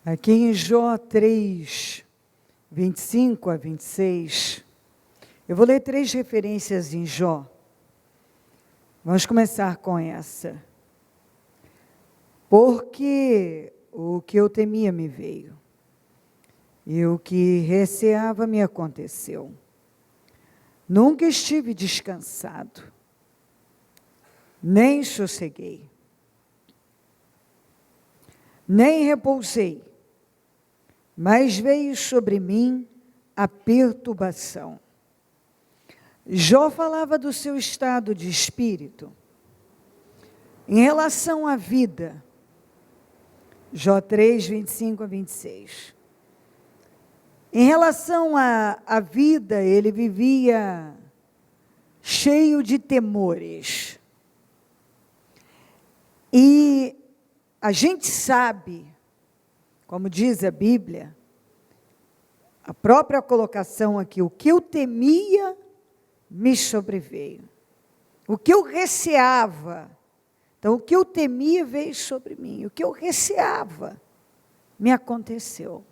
Aqui em Jó 3, 25 a 26, eu vou ler 3 referências em Jó. Vamos começar com essa. Porque o que eu temia me veio, e o que receava me aconteceu. Nunca estive descansado, nem sosseguei, nem repousei, mas veio sobre mim a perturbação. Jó falava do seu estado de espírito em relação à vida. Jó 3, 25 a 26. Em relação à vida, ele vivia cheio de temores. E a gente sabe, como diz a Bíblia, a própria colocação aqui, o que eu temia me sobreveio. O que eu receava, então o que eu temia veio sobre mim, o que eu receava me aconteceu.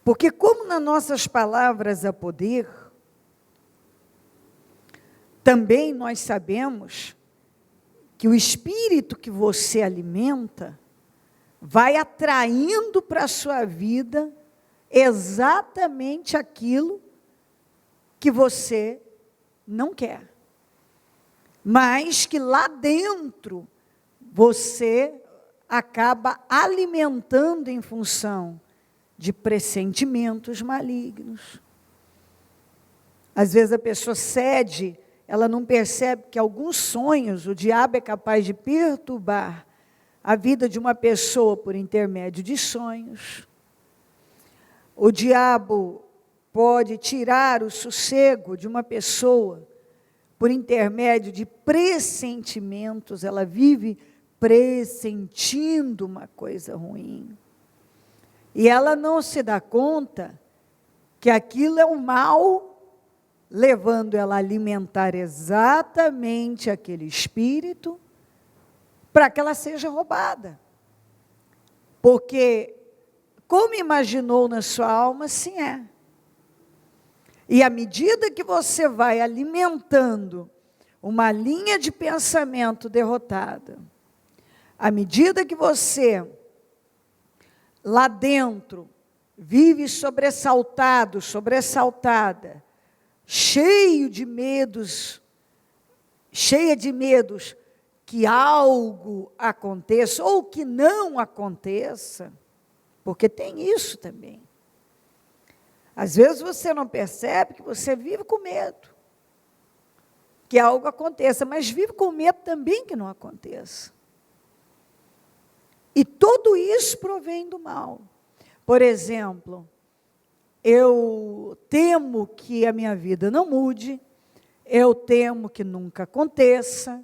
Porque como nas nossas palavras há poder, também nós sabemos que o espírito que você alimenta vai atraindo para a sua vida exatamente aquilo que você não quer. Mas que lá dentro você acaba alimentando em função de pressentimentos malignos. Às vezes a pessoa cede, ela não percebe que alguns sonhos o diabo é capaz de perturbar a vida de uma pessoa por intermédio de sonhos. O diabo pode tirar o sossego de uma pessoa por intermédio de pressentimentos. Ela vive pressentindo uma coisa ruim. E ela não se dá conta que aquilo é o mal, levando ela a alimentar exatamente aquele espírito, para que ela seja roubada. Porque, como imaginou na sua alma, assim é. E à medida que você vai alimentando uma linha de pensamento derrotada, à medida que você lá dentro vive sobressaltado, sobressaltada, cheio de medos, cheia de medos que algo aconteça ou que não aconteça, porque tem isso também. Às vezes você não percebe que você vive com medo que algo aconteça, mas vive com medo também que não aconteça. E tudo isso provém do mal. Por exemplo, eu temo que a minha vida não mude, eu temo que nunca aconteça,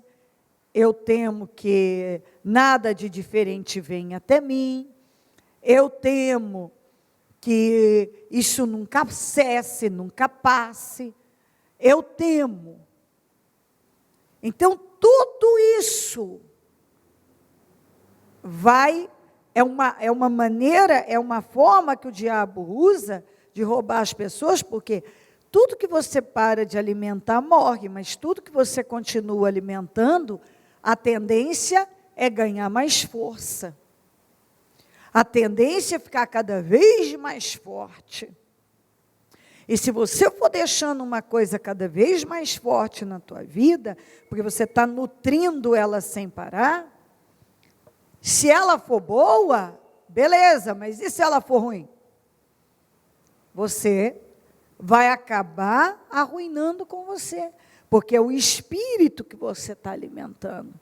eu temo que nada de diferente venha até mim, eu temo que isso nunca cesse, nunca passe, eu temo. Então, tudo isso é uma maneira, é uma forma que o diabo usa de roubar as pessoas, porque tudo que você para de alimentar morre, mas tudo que você continua alimentando, a tendência é ganhar mais força. A tendência é ficar cada vez mais forte. E se você for deixando uma coisa cada vez mais forte na tua vida, porque você está nutrindo ela sem parar, se ela for boa, beleza, mas e se ela for ruim? Você vai acabar arruinando com você, porque é o espírito que você está alimentando.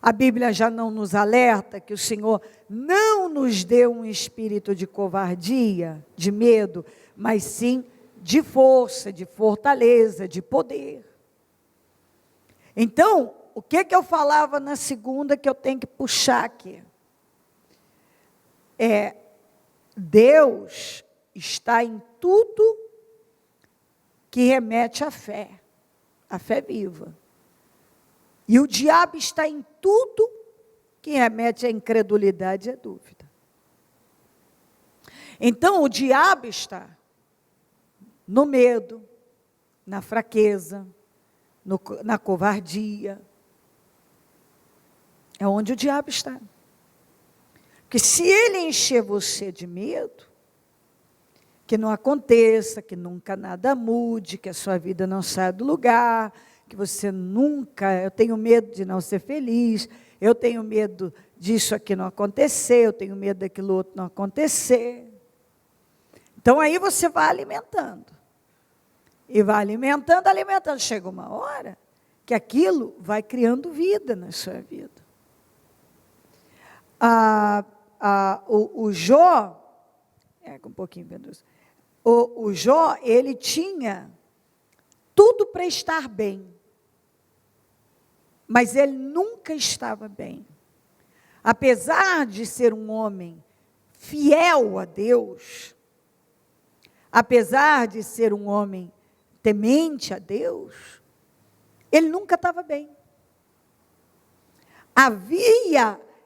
A Bíblia já não nos alerta que o Senhor não nos deu um espírito de covardia, de medo, mas sim de força, de fortaleza, de poder. Então, o que eu falava na segunda que eu tenho que puxar aqui? Deus está em tudo que remete à fé viva. E o diabo está em tudo que remete à incredulidade e à dúvida. Então, o diabo está no medo, na fraqueza, na covardia. É onde o diabo está. Porque se ele encher você de medo, que não aconteça, que nunca nada mude, que a sua vida não saia do lugar, que você nunca, eu tenho medo de não ser feliz, eu tenho medo disso aqui não acontecer, eu tenho medo daquilo outro não acontecer. Então aí você vai alimentando. E vai alimentando, alimentando. Chega uma hora que aquilo vai criando vida na sua vida. O Jó, um pouquinho, Pedro. O Jó, ele tinha tudo para estar bem, mas ele nunca estava bem. Apesar de ser um homem fiel a Deus, apesar de ser um homem temente a Deus, ele nunca estava bem.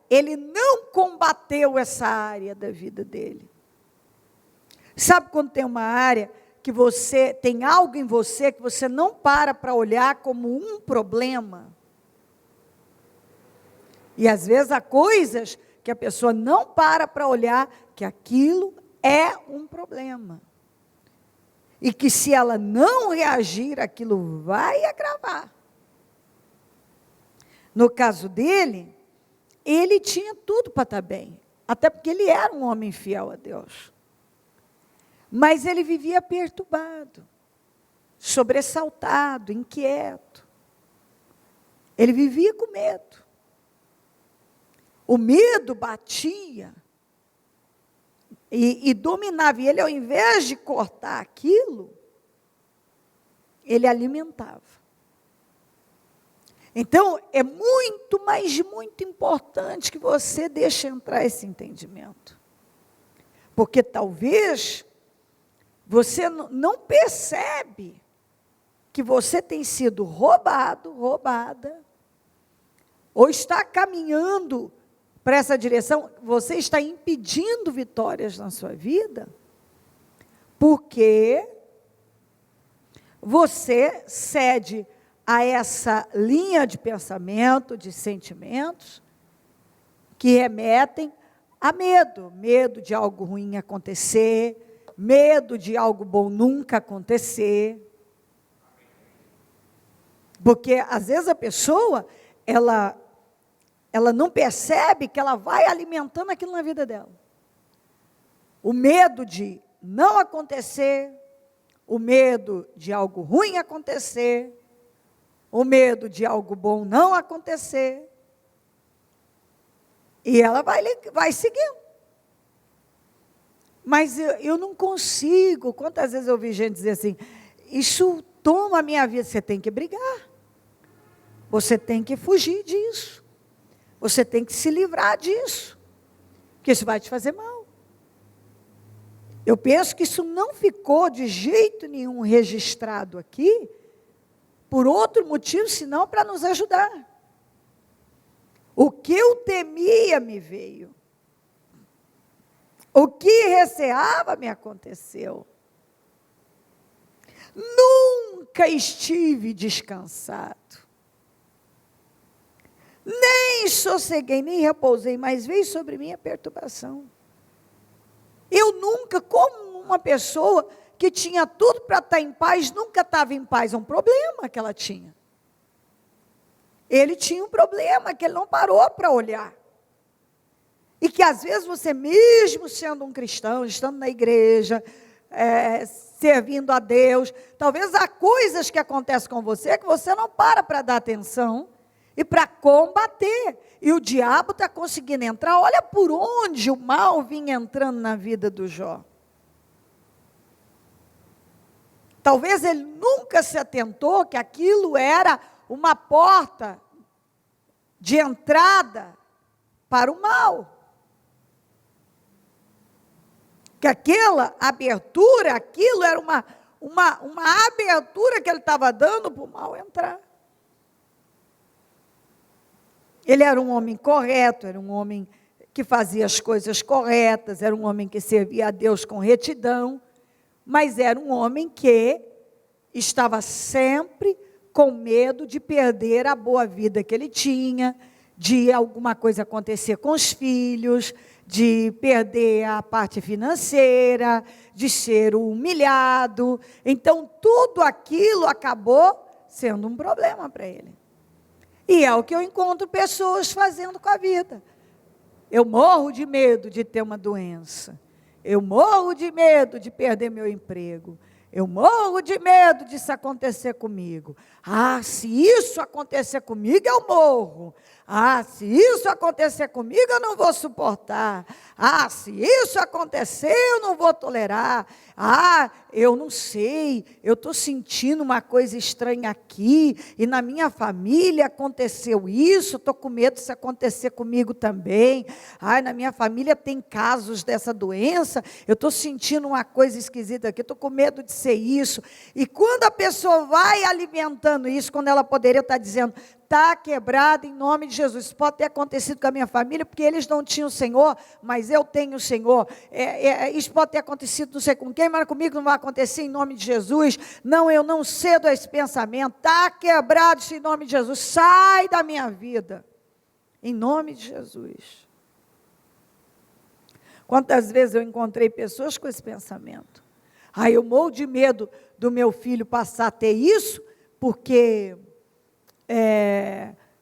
Ele não combateu essa área da vida dele. Sabe quando tem uma área que você, tem algo em você que você não para olhar como um problema? E às vezes há coisas que a pessoa não para olhar, que aquilo é um problema. E que se ela não reagir, aquilo vai agravar. No caso dele, ele tinha tudo para estar bem. Até porque ele era um homem fiel a Deus. Mas ele vivia perturbado, sobressaltado, inquieto. Ele vivia com medo. O medo batia e dominava. E ele, ao invés de cortar aquilo, ele alimentava. Então, é muito, mas muito importante que você deixe entrar esse entendimento. Porque talvez você não percebe que você tem sido roubado, roubada, ou está caminhando para essa direção, você está impedindo vitórias na sua vida, porque você cede a essa linha de pensamento, de sentimentos, que remetem a medo. Medo de algo ruim acontecer, medo de algo bom nunca acontecer. Porque, às vezes, a pessoa, ela não percebe que ela vai alimentando aquilo na vida dela. O medo de não acontecer, o medo de algo ruim acontecer, o medo de algo bom não acontecer. E ela vai seguindo. Mas eu não consigo. Quantas vezes eu ouvi gente dizer assim, isso toma a minha vida. Você tem que brigar. Você tem que fugir disso. Você tem que se livrar disso. Porque isso vai te fazer mal. Eu penso que isso não ficou de jeito nenhum registrado aqui, por outro motivo, senão para nos ajudar. O que eu temia me veio. O que receava me aconteceu. Nunca estive descansado. Nem sosseguei, nem repousei, mas veio sobre mim a perturbação. Eu nunca, como uma pessoa que tinha tudo para estar em paz, nunca estava em paz. É um problema que ela tinha. Ele tinha um problema que ele não parou para olhar. E que às vezes você, mesmo sendo um cristão, estando na igreja, servindo a Deus, talvez há coisas que acontecem com você que você não para dar atenção e para combater. E o diabo está conseguindo entrar. Olha por onde o mal vinha entrando na vida do Jó. Talvez ele nunca se atentou que aquilo era uma porta de entrada para o mal. Que aquela abertura, aquilo era uma abertura que ele estava dando para o mal entrar. Ele era um homem correto, era um homem que fazia as coisas corretas, era um homem que servia a Deus com retidão, mas era um homem que estava sempre com medo de perder a boa vida que ele tinha, de alguma coisa acontecer com os filhos, de perder a parte financeira, de ser humilhado. Então, tudo aquilo acabou sendo um problema para ele. E é o que eu encontro pessoas fazendo com a vida. Eu morro de medo de ter uma doença. Eu morro de medo de perder meu emprego. Eu morro de medo disso acontecer comigo. Ah, se isso acontecer comigo, eu morro. Ah, se isso acontecer comigo, eu não vou suportar. Ah, se isso acontecer, eu não vou tolerar. Ah, eu não sei, eu estou sentindo uma coisa estranha aqui, e na minha família aconteceu isso, estou com medo disso acontecer comigo também. Ah, na minha família tem casos dessa doença, eu estou sentindo uma coisa esquisita aqui, estou com medo de ser isso. E quando a pessoa vai alimentando isso, quando ela poderia estar dizendo, está quebrado em nome de Jesus. Isso pode ter acontecido com a minha família, porque eles não tinham o Senhor, mas eu tenho o Senhor. Isso pode ter acontecido não sei com quem, mas comigo não vai acontecer em nome de Jesus. Não, eu não cedo a esse pensamento. Está quebrado isso em nome de Jesus. Sai da minha vida. Em nome de Jesus. Quantas vezes eu encontrei pessoas com esse pensamento? Ah, eu morro de medo do meu filho passar a ter isso, porque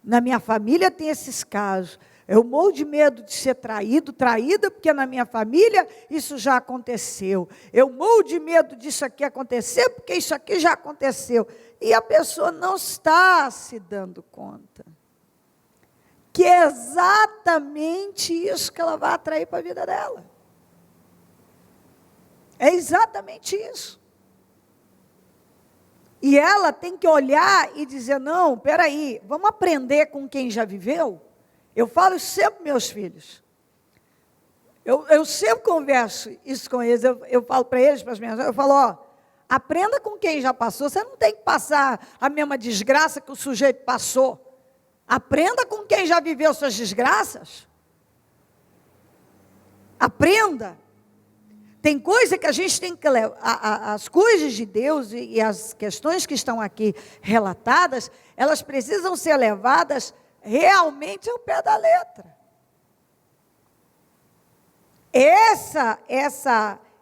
na minha família tem esses casos. Eu morro de medo de ser traída, porque na minha família isso já aconteceu. Eu morro de medo disso aqui acontecer, porque isso aqui já aconteceu. E a pessoa não está se dando conta que é exatamente isso que ela vai atrair para a vida dela. É exatamente isso. E ela tem que olhar e dizer, não, espera aí, vamos aprender com quem já viveu? Eu falo sempre para meus filhos. Eu sempre converso isso com eles, eu falo para eles, para as minhas, eu falo, ó, aprenda com quem já passou, você não tem que passar a mesma desgraça que o sujeito passou. Aprenda com quem já viveu suas desgraças. Aprenda. Tem coisa que a gente tem que levar, as coisas de Deus e as questões que estão aqui relatadas, elas precisam ser levadas realmente ao pé da letra.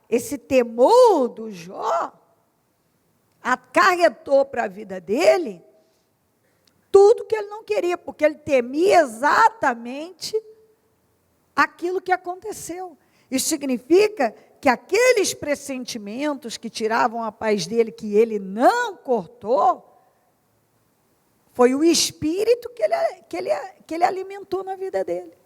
Esse temor do Jó acarretou para a vida dele tudo que ele não queria, porque ele temia exatamente aquilo que aconteceu. Isso significa que aqueles pressentimentos que tiravam a paz dele, que ele não cortou, foi o espírito que ele alimentou na vida dele.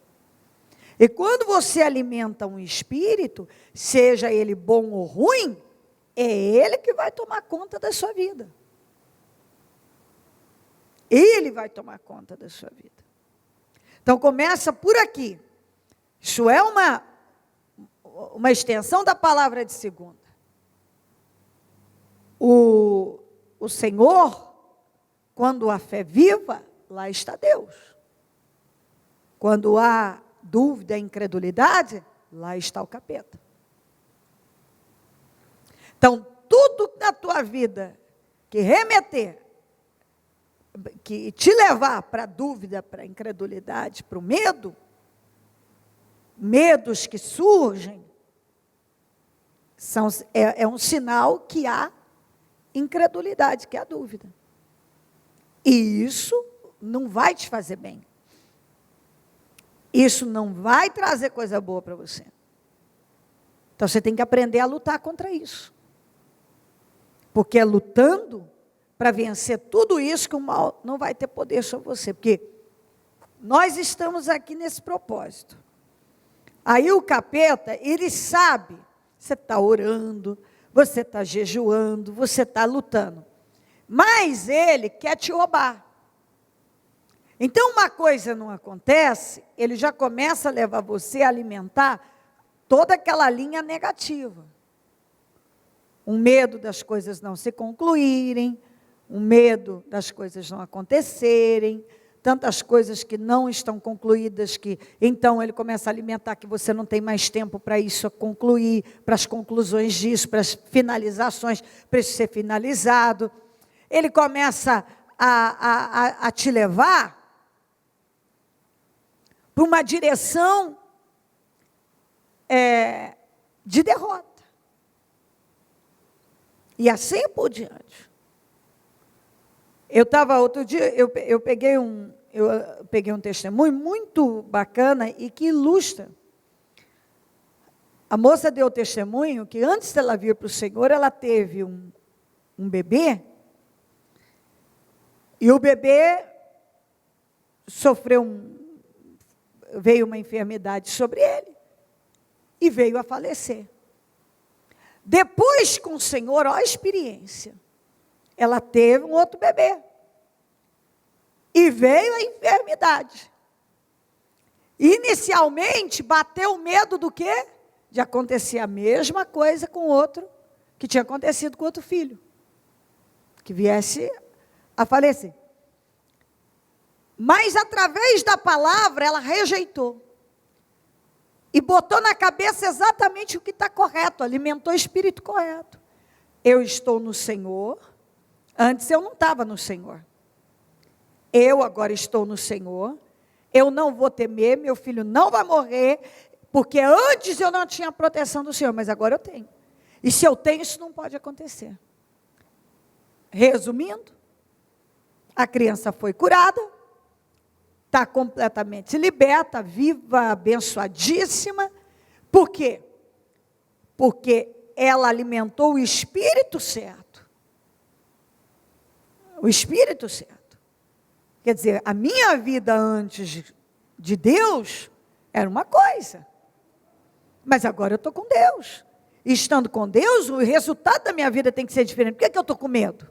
E quando você alimenta um espírito, seja ele bom ou ruim, é ele que vai tomar conta da sua vida. Ele vai tomar conta da sua vida. Então começa por aqui. Isso é uma extensão da palavra de segunda. O Senhor, quando há fé viva, lá está Deus. Quando há dúvida e incredulidade, lá está o capeta. Então, tudo na tua vida que remeter, que te levar para a dúvida, para a incredulidade, para o medo, medos que surgem, é um sinal que há incredulidade, que há dúvida. E isso não vai te fazer bem. Isso não vai trazer coisa boa para você. Então você tem que aprender a lutar contra isso. Porque é lutando para vencer tudo isso que o mal não vai ter poder sobre você. Porque nós estamos aqui nesse propósito. Aí o capeta, ele sabe, você está orando, você está jejuando, você está lutando. Mas ele quer te roubar. Então uma coisa não acontece, ele já começa a levar você a alimentar toda aquela linha negativa. Um medo das coisas não se concluírem, um medo das coisas não acontecerem, tantas coisas que não estão concluídas, que então ele começa a alimentar que você não tem mais tempo para isso a concluir, para as conclusões disso, para as finalizações, para isso ser finalizado. Ele começa a te levar para uma direção de derrota. E assim por diante. Outro dia, eu peguei um testemunho muito bacana e que ilustra. A moça deu testemunho que antes dela vir para o Senhor, ela teve um bebê, e o bebê veio uma enfermidade sobre ele, e veio a falecer. Depois, com o Senhor, olha a experiência, ela teve um outro bebê, e veio a enfermidade. Inicialmente, bateu o medo do quê? De acontecer a mesma coisa com outro, que tinha acontecido com outro filho, que viesse a falecer. Mas, através da palavra, ela rejeitou. E botou na cabeça exatamente o que está correto, alimentou o espírito correto. Eu estou no Senhor. Antes eu não estava no Senhor. Eu agora estou no Senhor. Eu não vou temer, meu filho não vai morrer, porque antes eu não tinha a proteção do Senhor, mas agora eu tenho. E se eu tenho, isso não pode acontecer. Resumindo, a criança foi curada, está completamente liberta, viva, abençoadíssima. Por quê? Porque ela alimentou o espírito certo. O espírito certo. Quer dizer, a minha vida antes de Deus era uma coisa. Mas agora eu estou com Deus. E estando com Deus, o resultado da minha vida tem que ser diferente. Por que eu estou com medo?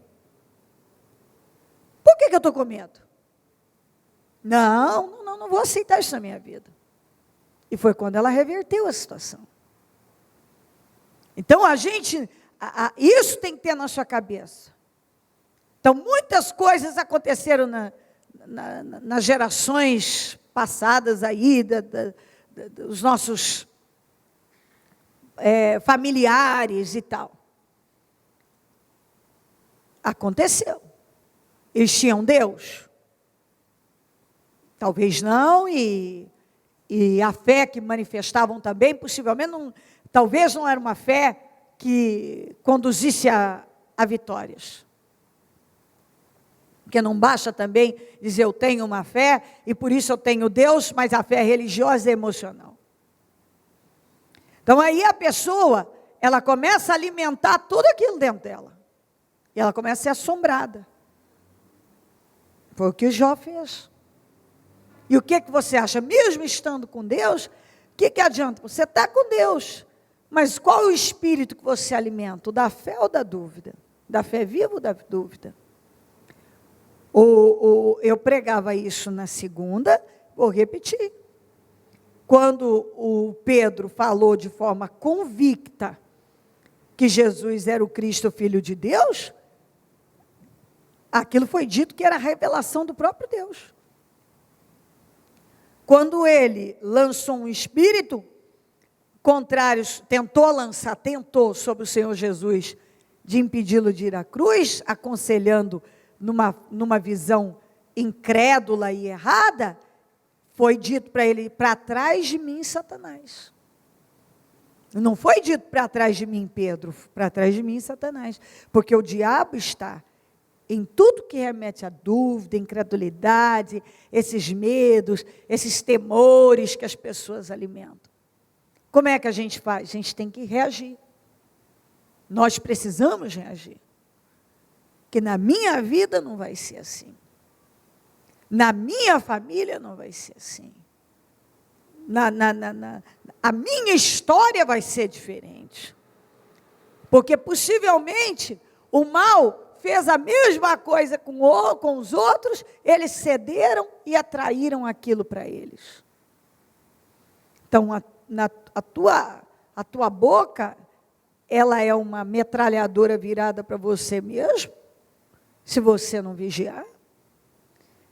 Por que eu estou com medo? Não vou aceitar isso na minha vida. E foi quando ela reverteu a situação. Então, isso tem que ter na sua cabeça. Então, muitas coisas aconteceram nas gerações passadas aí, dos nossos familiares e tal. Aconteceu. Eles tinham Deus? Talvez não, e a fé que manifestavam também, possivelmente, talvez não era uma fé que conduzisse a vitórias. Porque não basta também dizer eu tenho uma fé, e por isso eu tenho Deus, mas a fé é religiosa e emocional. Então aí a pessoa, ela começa a alimentar tudo aquilo dentro dela. E ela começa a ser assombrada. Foi o que Jó fez. E o que você acha? Mesmo estando com Deus, o que adianta? Você está com Deus, mas qual é o espírito que você alimenta? O da fé ou da dúvida? Da fé viva ou da dúvida? Eu pregava isso na segunda, vou repetir. Quando o Pedro falou de forma convicta que Jesus era o Cristo, o Filho de Deus, aquilo foi dito que era a revelação do próprio Deus. Quando ele lançou um espírito contrário, tentou sobre o Senhor Jesus de impedi-lo de ir à cruz, aconselhando numa visão incrédula e errada, foi dito para ele, para trás de mim, Satanás. Não foi dito para trás de mim, Pedro, para trás de mim, Satanás. Porque o diabo está em tudo que remete à dúvida, incredulidade, esses medos, esses temores que as pessoas alimentam. Como é que a gente faz? A gente tem que reagir. Nós precisamos reagir. Que na minha vida não vai ser assim. Na minha família não vai ser assim. A minha história vai ser diferente. Porque possivelmente o mal fez a mesma coisa com os outros, eles cederam e atraíram aquilo para eles. Então, a tua boca, ela é uma metralhadora virada para você mesmo, se você não vigiar.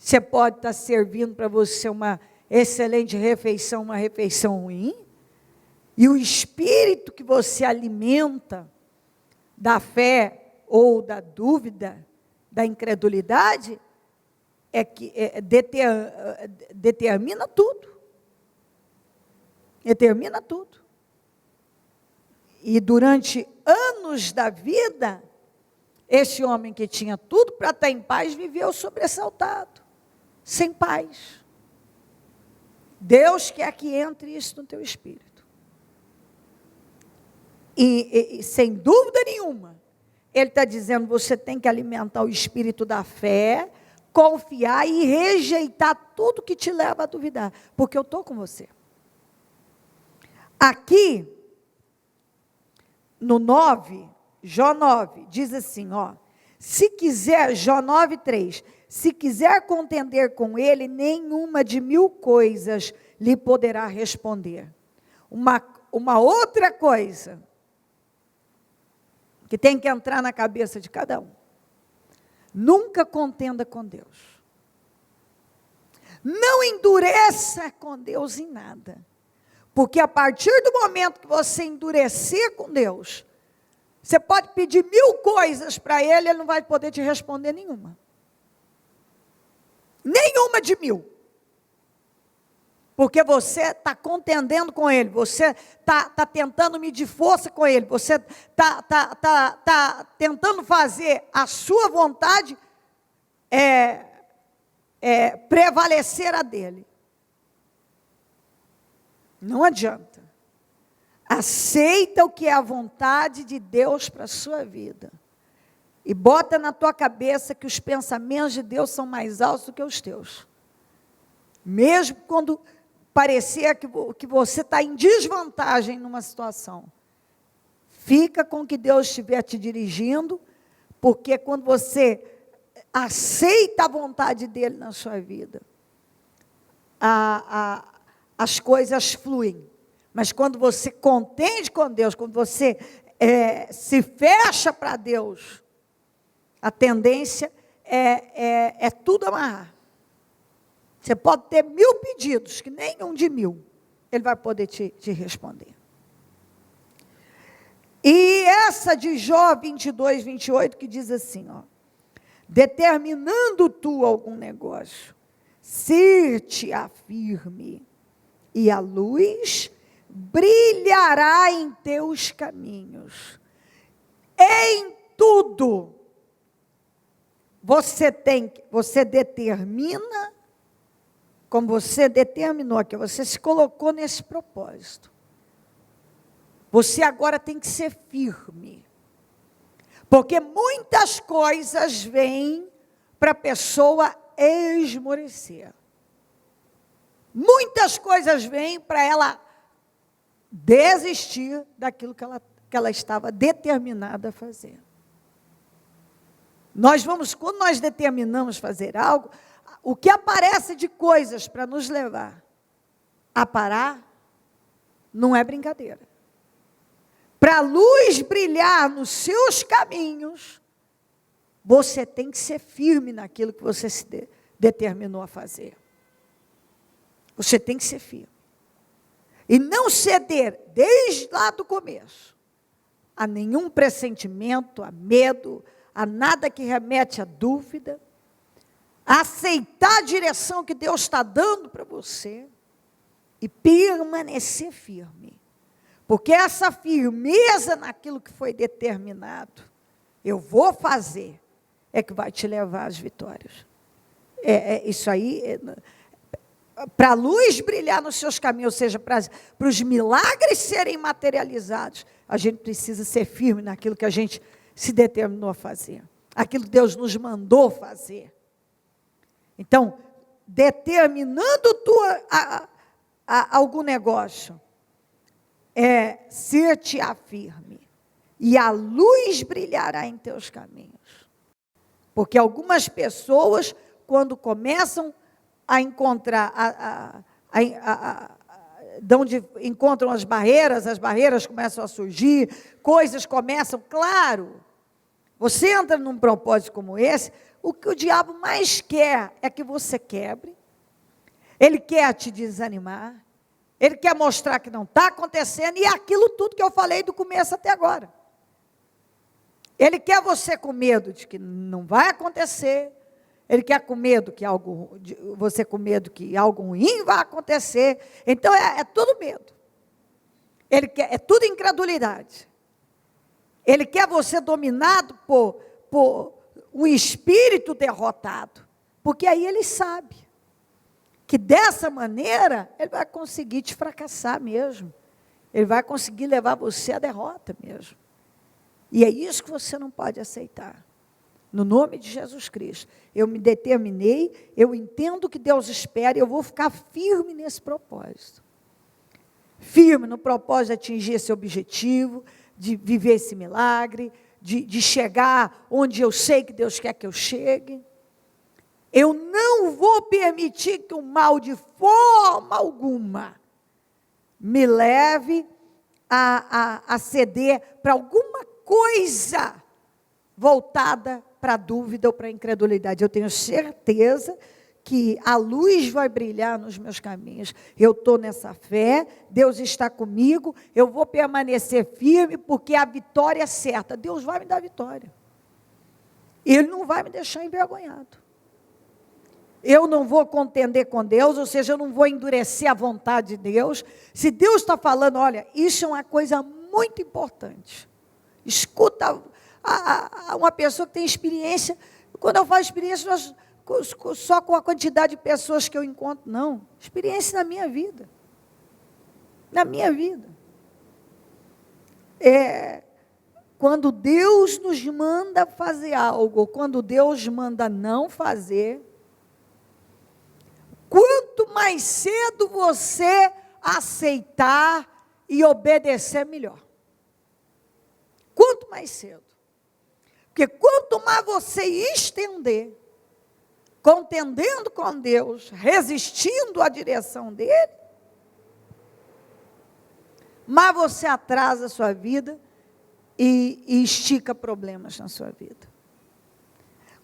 Você pode estar servindo para você uma excelente refeição, uma refeição ruim. E o espírito que você alimenta da fé ou da dúvida, da incredulidade, determina tudo. Determina tudo. E durante anos da vida, esse homem que tinha tudo para estar em paz, viveu sobressaltado, sem paz. Deus quer que entre isso no teu espírito. E sem dúvida nenhuma, Ele está dizendo, você tem que alimentar o espírito da fé, confiar e rejeitar tudo que te leva a duvidar, porque eu estou com você. Aqui, no 9, Jó 9, diz assim, se quiser, Jó 9:3, se quiser contender com ele, nenhuma de 1000 coisas lhe poderá responder. Uma outra coisa que tem que entrar na cabeça de cada um. Nunca contenda com Deus. Não endureça com Deus em nada. Porque a partir do momento que você endurecer com Deus, você pode pedir 1000 coisas para Ele, Ele não vai poder te responder nenhuma. Nenhuma de 1000. Porque você está contendendo com Ele, você está tentando medir força com Ele, você está tentando fazer a sua vontade prevalecer a dele. Não adianta. Aceita o que é a vontade de Deus para a sua vida. E bota na tua cabeça que os pensamentos de Deus são mais altos do que os teus. Mesmo quando parecer que você está em desvantagem numa situação. Fica com o que Deus estiver te dirigindo, porque quando você aceita a vontade dEle na sua vida, as coisas fluem. Mas quando você contende com Deus, quando você se fecha para Deus, a tendência é tudo amarrar. Você pode ter 1000 pedidos, que nenhum de 1000 Ele vai poder te responder. E essa de Jó 22:28, que diz assim, determinando tu algum negócio, ser-te-á firme, e a luz brilhará em teus caminhos. Em tudo, você determina, como você determinou aqui, você se colocou nesse propósito. Você agora tem que ser firme. Porque muitas coisas vêm para a pessoa esmorecer. Muitas coisas vêm para ela desistir daquilo que ela estava determinada a fazer. Quando nós determinamos fazer algo, o que aparece de coisas para nos levar a parar, não é brincadeira. Para a luz brilhar nos seus caminhos, você tem que ser firme naquilo que você se determinou a fazer. Você tem que ser firme. E não ceder, desde lá do começo, a nenhum pressentimento, a medo, a nada que remete à dúvida. Aceitar a direção que Deus está dando para você e permanecer firme. Porque essa firmeza naquilo que foi determinado, eu vou fazer, é que vai te levar às vitórias. Isso aí, para a luz brilhar nos seus caminhos, ou seja, para os milagres serem materializados, a gente precisa ser firme naquilo que a gente se determinou a fazer. Aquilo que Deus nos mandou fazer. Então, determinando algum negócio, ser-te-á firme, e a luz brilhará em teus caminhos. Porque algumas pessoas, quando começam a encontrar, de onde encontram as barreiras começam a surgir, coisas começam, claro, você entra num propósito como esse, o que o diabo mais quer é que você quebre. Ele quer te desanimar. Ele quer mostrar que não está acontecendo. E é aquilo tudo que eu falei do começo até agora. Ele quer você com medo de que não vai acontecer. Ele quer com medo que você com medo que algo ruim vai acontecer. Então é tudo medo. Ele quer, é tudo incredulidade. Ele quer você dominado por um espírito derrotado. Porque aí ele sabe que dessa maneira ele vai conseguir te fracassar mesmo. Ele vai conseguir levar você à derrota mesmo. E é isso que você não pode aceitar. No nome de Jesus Cristo. Eu me determinei, eu entendo o que Deus espera e eu vou ficar firme nesse propósito. Firme no propósito de atingir esse objetivo, de viver esse milagre, de chegar onde eu sei que Deus quer que eu chegue. Eu não vou permitir que o mal de forma alguma me leve a ceder para alguma coisa voltada para a dúvida ou para a incredulidade. Eu tenho certeza que a luz vai brilhar nos meus caminhos. Eu estou nessa fé, Deus está comigo, eu vou permanecer firme, porque a vitória é certa. Deus vai me dar vitória. Ele não vai me deixar envergonhado. Eu não vou contender com Deus, ou seja, eu não vou endurecer a vontade de Deus. Se Deus está falando, olha, isso é uma coisa muito importante. Escuta uma pessoa que tem experiência. Quando eu falo experiência, só com a quantidade de pessoas que eu encontro, não. Experiência na minha vida. Na minha vida. Quando Deus nos manda fazer algo, quando Deus manda não fazer, quanto mais cedo você aceitar e obedecer, melhor. Quanto mais cedo. Porque quanto mais você estender, contendendo com Deus, resistindo à direção dele, mais você atrasa a sua vida e estica problemas na sua vida.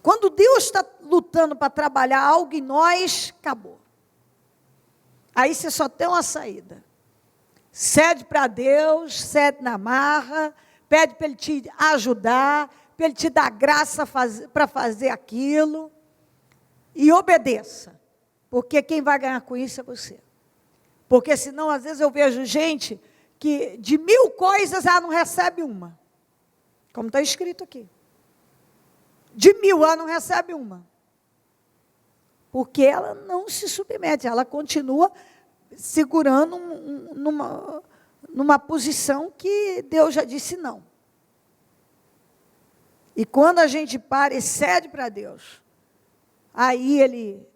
Quando Deus está lutando para trabalhar algo em nós, acabou. Aí você só tem uma saída. Cede para Deus, cede na marra, pede para Ele te ajudar, para Ele te dar graça para fazer aquilo. E obedeça. Porque quem vai ganhar com isso é você. Porque senão, às vezes, eu vejo gente que de 1000 coisas ela não recebe uma. Como está escrito aqui. De 1000 ela não recebe uma. Porque ela não se submete, ela continua segurando numa posição que Deus já disse não. E quando a gente para e cede para Deus, aí ele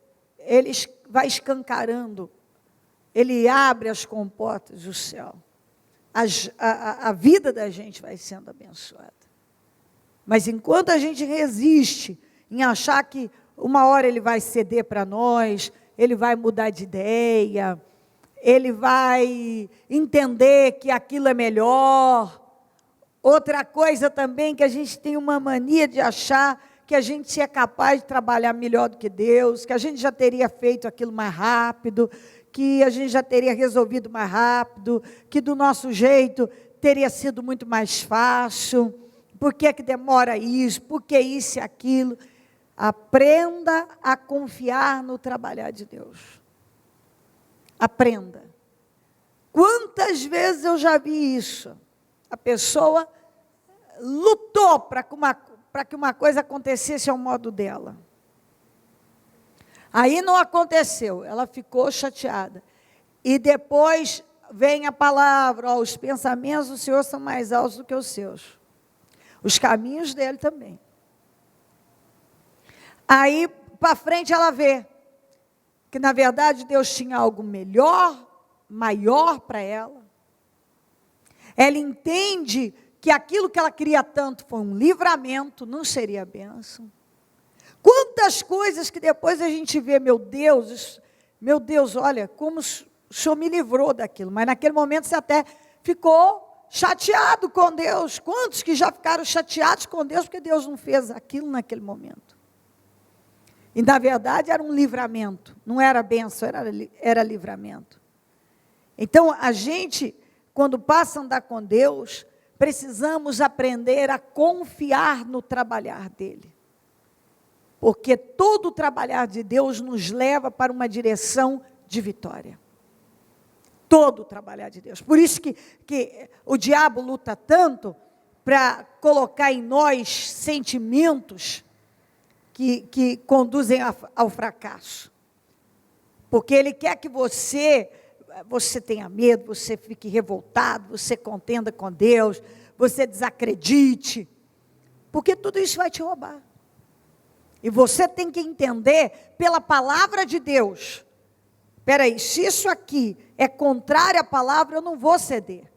vai escancarando, ele abre as comportas do céu. A vida da gente vai sendo abençoada. Mas enquanto a gente resiste em achar que uma hora ele vai ceder para nós, ele vai mudar de ideia, ele vai entender que aquilo é melhor. Outra coisa também que a gente tem uma mania de achar que a gente é capaz de trabalhar melhor do que Deus, que a gente já teria feito aquilo mais rápido, que a gente já teria resolvido mais rápido, que do nosso jeito teria sido muito mais fácil. Por que demora isso? Por que isso e aquilo? Aprenda a confiar no trabalhar de Deus. Aprenda. Quantas vezes eu já vi isso? A pessoa lutou para que uma coisa acontecesse ao modo dela. Aí não aconteceu, ela ficou chateada. E depois vem a palavra, os pensamentos do Senhor são mais altos do que os seus. Os caminhos dele também. Aí, para frente, ela vê que, na verdade, Deus tinha algo melhor, maior para ela. Ela entende que aquilo que ela queria tanto foi um livramento, não seria bênção. Quantas coisas que depois a gente vê, meu Deus, olha, como o Senhor me livrou daquilo. Mas naquele momento você até ficou chateado com Deus. Quantos que já ficaram chateados com Deus porque Deus não fez aquilo naquele momento? E, na verdade, era um livramento. Não era bênção, era livramento. Então, a gente, quando passa a andar com Deus, precisamos aprender a confiar no trabalhar dEle. Porque todo o trabalhar de Deus nos leva para uma direção de vitória. Todo o trabalhar de Deus. Por isso que o diabo luta tanto para colocar em nós sentimentos que conduzem ao fracasso. Porque ele quer que você tenha medo, você fique revoltado, você contenda com Deus, você desacredite. Porque tudo isso vai te roubar. E você tem que entender pela palavra de Deus. Espera aí, se isso aqui é contrário à palavra, eu não vou ceder.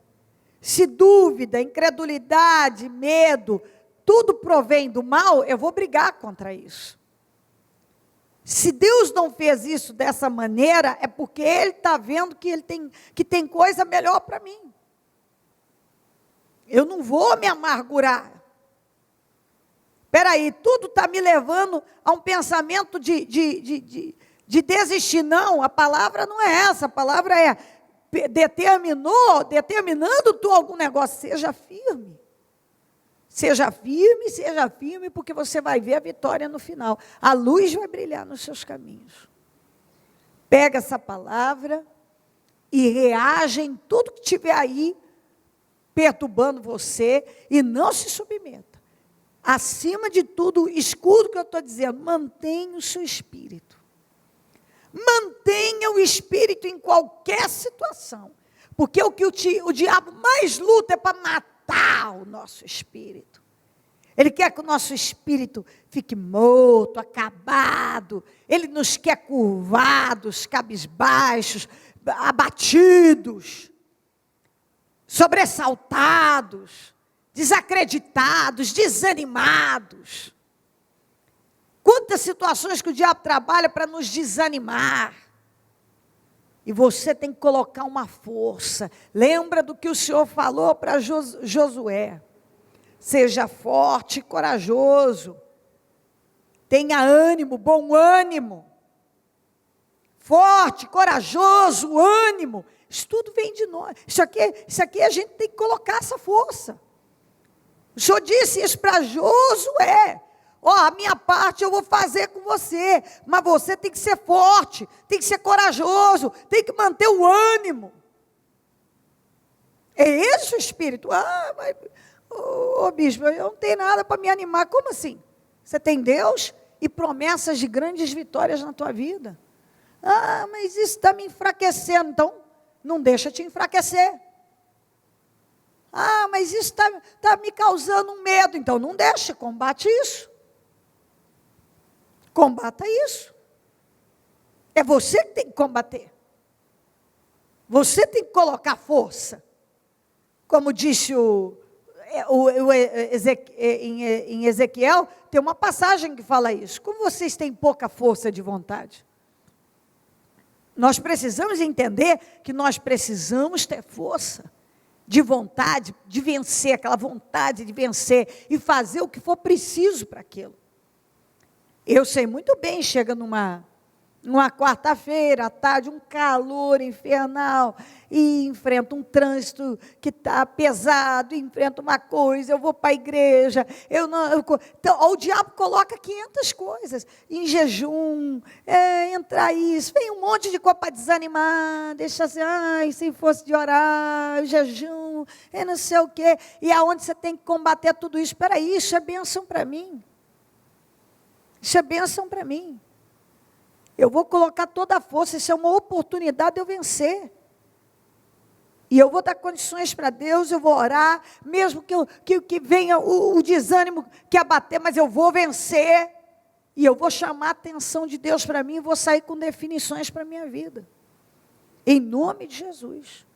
Se dúvida, incredulidade, medo, tudo provém do mal, eu vou brigar contra isso. Se Deus não fez isso dessa maneira, é porque Ele está vendo que tem coisa melhor para mim. Eu não vou me amargurar. Espera aí, tudo está me levando a um pensamento de desistir. Não, a palavra não é essa, a palavra é determinando tu algum negócio, seja firme. Seja firme, porque você vai ver a vitória no final. A luz vai brilhar nos seus caminhos. Pega essa palavra e reage em tudo que tiver aí, perturbando você, e não se submeta. Acima de tudo, escuta o que eu estou dizendo, mantenha o seu espírito. Mantenha o espírito em qualquer situação. Porque o que o diabo mais luta é para matar o nosso espírito. Ele quer que o nosso espírito fique morto, acabado. Ele nos quer curvados, cabisbaixos, abatidos, sobressaltados, desacreditados, desanimados. Quantas situações que o diabo trabalha para nos desanimar. E você tem que colocar uma força. Lembra do que o Senhor falou para Josué. Seja forte e corajoso. Tenha ânimo, bom ânimo. Forte, corajoso, ânimo. Isso tudo vem de nós. Isso aqui a gente tem que colocar essa força. O Senhor disse isso para Josué. A minha parte eu vou fazer com você, mas você tem que ser forte, tem que ser corajoso, tem que manter o ânimo. É esse o espírito. Mas, bispo, eu não tenho nada para me animar. Como assim? Você tem Deus e promessas de grandes vitórias na tua vida. Mas isso está me enfraquecendo, então não deixa te enfraquecer. Mas isso está me causando um medo, então não deixa, combate isso. Combata isso. É você que tem que combater. Você tem que colocar força. Como disse em Ezequiel, tem uma passagem que fala isso. Como vocês têm pouca força de vontade? Nós precisamos entender que nós precisamos ter força de vontade, de vencer, aquela vontade de vencer e fazer o que for preciso para aquilo. Eu sei muito bem, chega numa quarta-feira, à tarde, um calor infernal, e enfrenta um trânsito que está pesado, enfrenta uma coisa, eu vou para a igreja, então, o diabo coloca 500 coisas, em jejum, entra isso, vem um monte de coisa para desanimar, deixa assim, se fosse de orar, jejum, não sei o quê, e aonde você tem que combater tudo isso? Espera aí, isso é bênção para mim. Isso é bênção para mim. Eu vou colocar toda a força, isso é uma oportunidade de eu vencer. E eu vou dar condições para Deus, eu vou orar, mesmo que venha o desânimo que abater, mas eu vou vencer. E eu vou chamar a atenção de Deus para mim e vou sair com definições para a minha vida. Em nome de Jesus.